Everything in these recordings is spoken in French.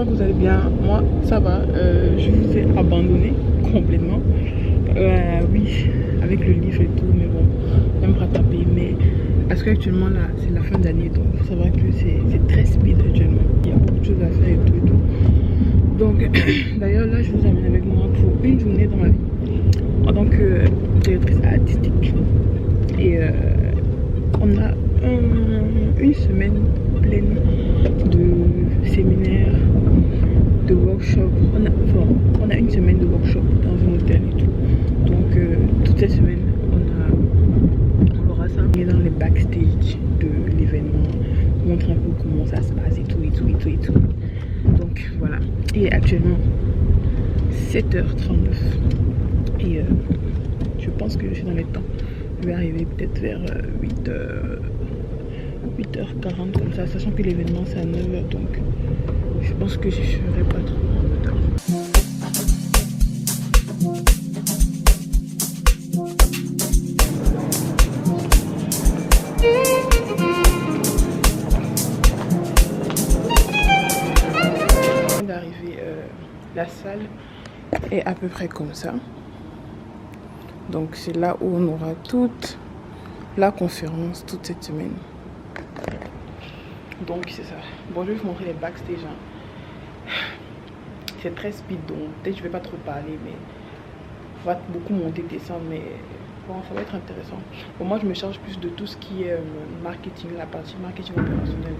j'espère que vous allez bien. Moi, ça va. Je vous ai abandonné complètement. Oui, avec le livre et tout, mais bon, même rattraper. Mais parce qu'actuellement, là, c'est la fin d'année, donc il faut savoir que c'est très speed actuellement. Il y a beaucoup de choses à faire et tout et tout. Donc, d'ailleurs, là, je vous amène avec moi pour une journée dans ma vie en tant que directrice artistique. Et on a une semaine pleine de séminaires, de workshops. On a une semaine de workshops dans un hôtel et tout. Donc toute cette semaine, on aura ça. On est dans les backstage de l'événement, montrer un peu comment ça se passe et tout et tout et tout et tout. Donc voilà. Et actuellement 7h39 et je pense que je suis dans les temps. Je vais arriver peut-être vers 8h40 comme ça, sachant que l'événement c'est à 9h, donc je pense que je ne serai pas trop en retard. D'arriver, la salle est à peu près comme ça. Donc c'est là où on aura toute la conférence toute cette semaine. Donc c'est ça. Bon, je vais vous montrer les backstage. C'est très speed, donc peut-être je vais pas trop parler, mais on va beaucoup monter, descendre, mais bon, ça va être intéressant. Bon, moi je me charge plus de tout ce qui est marketing, la partie marketing opérationnel.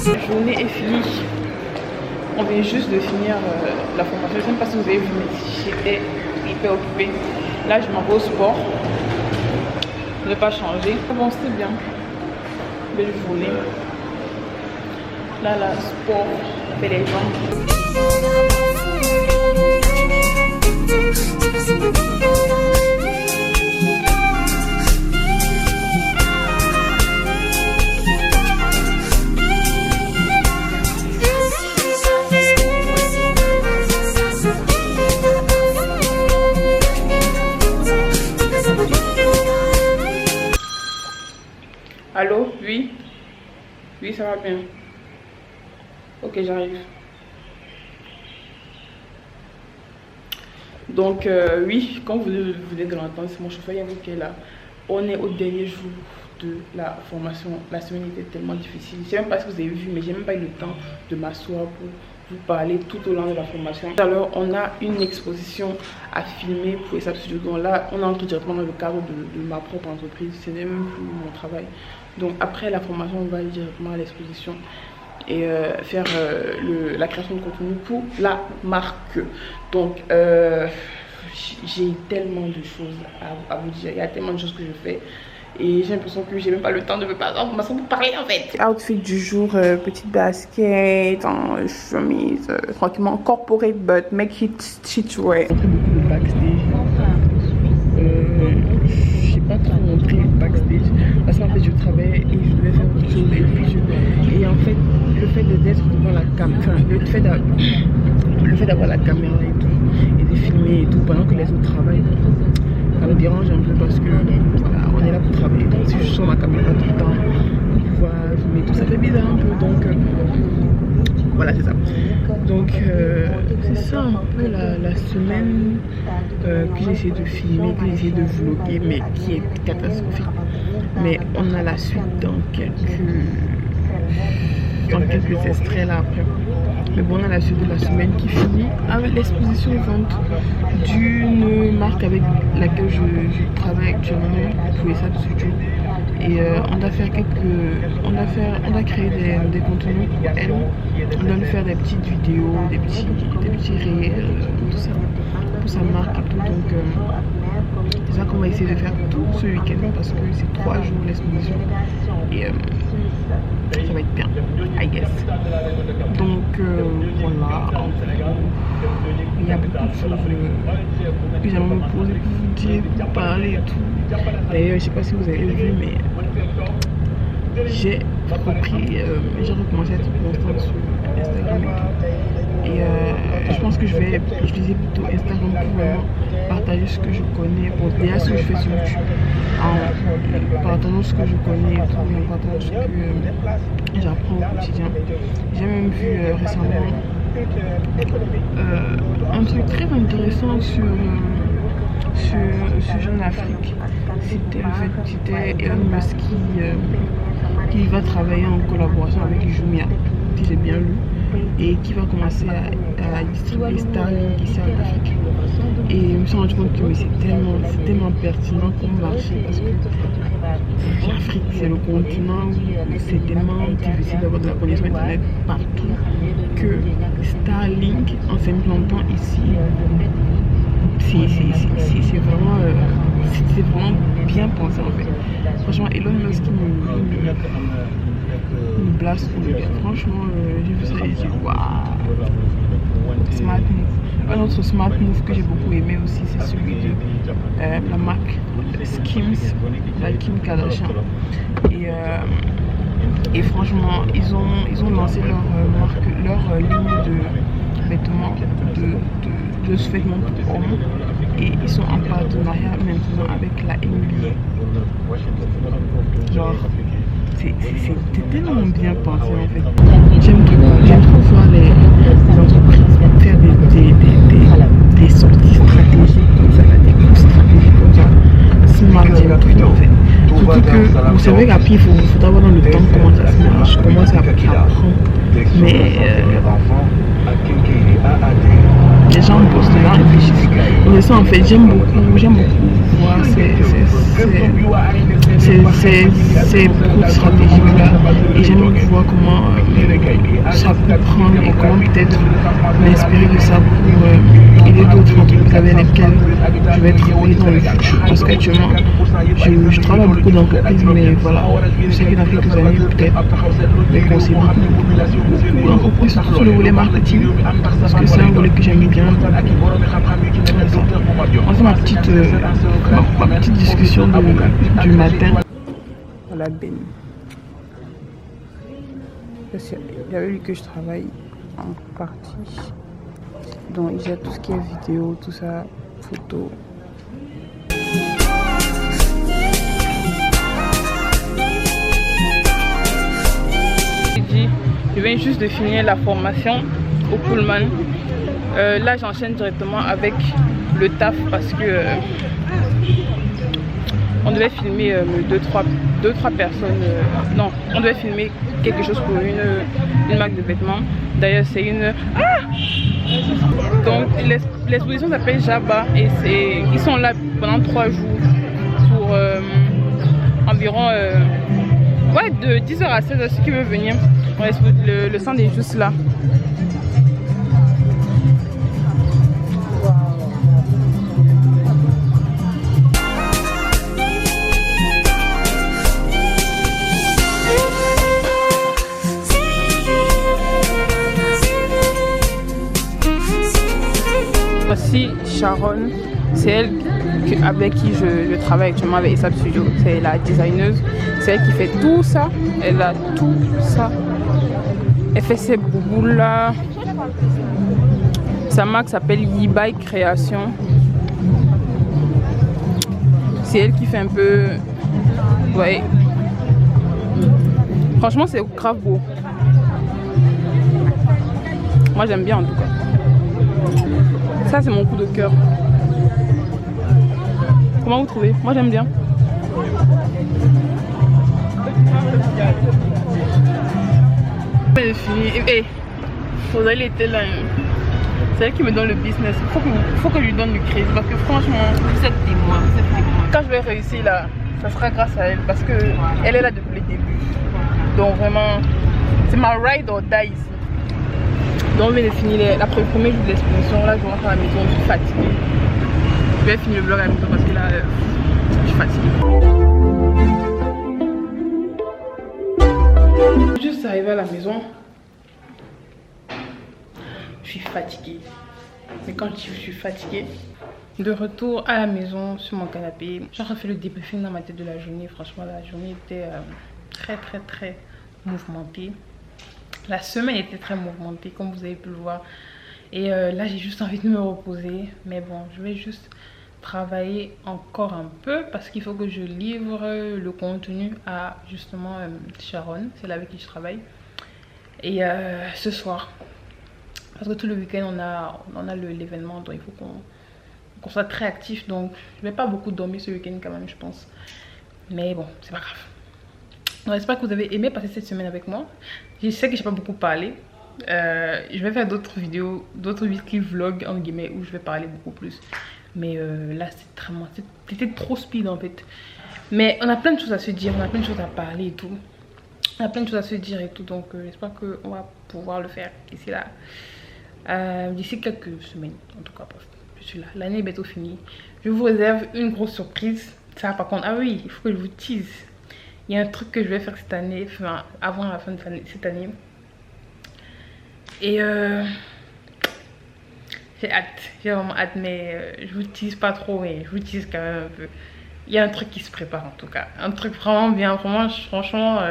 La journée est finie. On vient juste de finir la formation. Je ne sais pas si vous avez vu, mais j'étais hyper occupée. Là, je m'en vais au sport. Je n'ai pas changé. Bon, c'était bien. Belle journée. Là, sport, on fait les jambes. Allô? Oui? Oui, ça va bien. Ok, j'arrive. Donc, oui, comme vous venez de l'entendre, c'est mon chauffeur Yahoo qui est là. On est au dernier jour de la formation. La semaine était tellement difficile. Je ne sais même pas si vous avez vu, mais j'ai même pas eu le temps de m'asseoir pour vous parler tout au long de la formation. Alors, on a une exposition à filmer pour ESAP Studio. Donc là, on entre directement dans le cadre de ma propre entreprise. Ce n'est même plus mon travail. Donc après la formation, on va aller directement à l'exposition et faire la création de contenu pour la marque. Donc j'ai tellement de choses à vous dire. Il y a tellement de choses que je fais. Et j'ai l'impression que j'ai même pas le temps de me parler en fait. Outfit du jour, petite basket, chemise, tranquillement corporate but make it streetwear. Beaucoup de backstage. J'ai pas trop montré backstage parce qu'en fait je travaillais et je devais faire autre chose et en fait le fait d'être devant la caméra, le fait d'avoir la caméra et tout et de filmer et tout pendant que les autres travaillent, ça me dérange un peu parce que voilà, on est là pour travailler. Donc si je sors ma caméra tout le temps pour pouvoir filmer tout, ça fait bizarre un peu. Donc voilà, c'est ça. Donc c'est ça un peu la semaine que j'essaie de filmer, que j'essaie de vlogger, mais qui est catastrophique. Mais on a la suite dans quelques extraits là après. Mais bon, on a la suite de la semaine qui finit avec l'exposition vente d'une marque avec laquelle je travaille actuellement pour ESAP Studio. Et on a créé des contenus pour elle. On doit lui faire des petites vidéos, des petits réels, tout ça pour sa marque et tout. Donc c'est ça qu'on va essayer de faire tout ce week-end parce que c'est 3 jours l'exposition et ça va être bien, I guess. Donc voilà, en gros, il y a beaucoup de choses que j'aimerais me poser pour vous dire, pour vous parler et tout. D'ailleurs, je sais pas si vous avez vu, mais j'ai recommencé à être constante sur Instagram et tout. Et je pense que je vais utiliser plutôt Instagram pour vraiment partager ce que je connais. Bon, déjà ce que je fais sur YouTube, en partageant ce que je connais et tout, en partageant ce que j'apprends au quotidien. J'ai même vu récemment un truc très intéressant sur ce jeune Afrique. C'était Elon Musk qui va travailler en collaboration avec Jumia, si j'ai bien lu, et qui va commencer à distribuer Starlink ici en Afrique. Et je me suis rendu compte que c'est tellement pertinent comme marché, parce que l'Afrique c'est le continent où c'est tellement difficile d'avoir de la connexion internet partout que Starlink en s'implantant ici, c'est vraiment bien pensé en fait. Franchement, Elon Musk nous blast pour le gars. Franchement, j'ai vu ça et j'ai dit waouh, smart move. Un autre smart move que j'ai beaucoup aimé aussi, c'est celui de la marque Skims, la Kim Kardashian. Et franchement, ils ont lancé leur ligne de vêtements, de sous-vêtements pour hommes, et ils sont en partenariat maintenant avec la NBA. Genre, c'est tellement bien pensé en fait. J'aime trop voir les entreprises faire des sorties stratégiques comme ça, des coups stratégiques comme ça. Smart, j'aime trop en fait. Surtout que vous savez qu'après il faut avoir dans le temps comment ça se marche, comment ça apprend. Mais les gens bossent dedans, réfléchissent. Et ça en fait, j'aime beaucoup voir ces produits stratégiques là, et j'aime beaucoup voir comment ça peut prendre et comment peut-être m'inspirer de ça pour aider d'autres entreprises avec lesquelles je vais travailler dans le futur. Parce qu'actuellement je travaille beaucoup d'entreprises, mais voilà, je sais que dans quelques années peut-être je vais conseiller beaucoup d'entreprises, surtout sur le volet marketing, parce que c'est un volet que j'aime bien. C'est ma petite discussion du matin à la benne. J'avais lu que je travaille en partie, donc il y a tout ce qui est vidéo, tout ça, photo. Je viens juste de finir la formation au Pullman. Là j'enchaîne directement avec le taf parce que on devait filmer 2-3 personnes. Non, on devait filmer quelque chose pour une marque de vêtements. D'ailleurs c'est une... Donc l'exposition s'appelle Jabba et ils sont là pendant 3 jours pour environ de 10h à 16h. Ceux qui veulent venir, le stand est juste là. Voici Sharon, c'est elle avec qui je travaille actuellement avec ASAP Studio, c'est la designeuse, c'est elle qui fait tout ça, elle a tout ça, elle fait ses boubous là, sa marque s'appelle Yibai Création, c'est elle qui fait un peu, ouais, franchement c'est grave beau, moi j'aime bien en tout cas. Ça c'est mon coup de cœur. Comment vous trouvez? Moi j'aime bien. C'est fini. Et faudrait l'été là. C'est elle qui me donne le business. Faut que je lui donne du crédit parce que franchement, vous êtes témoin. Quand je vais réussir là, ça sera grâce à elle parce que elle est là depuis le début. Donc vraiment, c'est ma ride or die ici. Donc je vais finir le premier jour de l'exposition. Là je rentre à la maison, je suis fatiguée. Je vais finir le vlog à la maison parce que là je suis fatiguée. Juste arrivé à la maison, je suis fatiguée. Mais quand je suis fatiguée, de retour à la maison sur mon canapé, j'ai refait le débriefing dans ma tête de la journée. Franchement la journée était très mouvementée. La semaine était très mouvementée comme vous avez pu le voir. Et là j'ai juste envie de me reposer. Mais bon, je vais juste travailler encore un peu parce qu'il faut que je livre le contenu à justement Sharon. C'est là avec qui je travaille. Et ce soir. Parce que tout le week-end on a l'événement. Donc il faut qu'on soit très actif. Donc je vais pas beaucoup dormir ce week-end quand même je pense. Mais bon, c'est pas grave. J'espère que vous avez aimé passer cette semaine avec moi. Je sais que j'ai pas beaucoup parlé. Je vais faire d'autres vidéos, d'autres weekly vlogs en guillemets où je vais parler beaucoup plus. Mais là c'était trop speed en fait. Mais on a plein de choses à se dire, on a plein de choses à parler et tout. On a plein de choses à se dire et tout. Donc j'espère qu'on va pouvoir le faire d'ici là. D'ici quelques semaines en tout cas. Je suis là. L'année est bientôt finie. Je vous réserve une grosse surprise. Ça par contre, ah oui, il faut que je vous tease. Il y a un truc que je vais faire cette année, enfin avant la fin de cette année. Et j'ai vraiment hâte, mais je vous tease pas trop, mais je vous tease quand même un peu. Il y a un truc qui se prépare en tout cas, un truc vraiment bien, vraiment, franchement,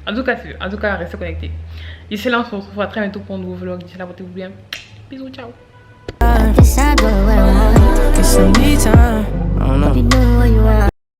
en tout cas, restez connectés. D'ici là, on se retrouve à très bientôt pour un nouveau vlog. D'ici là, portez-vous bien. Bisous, ciao.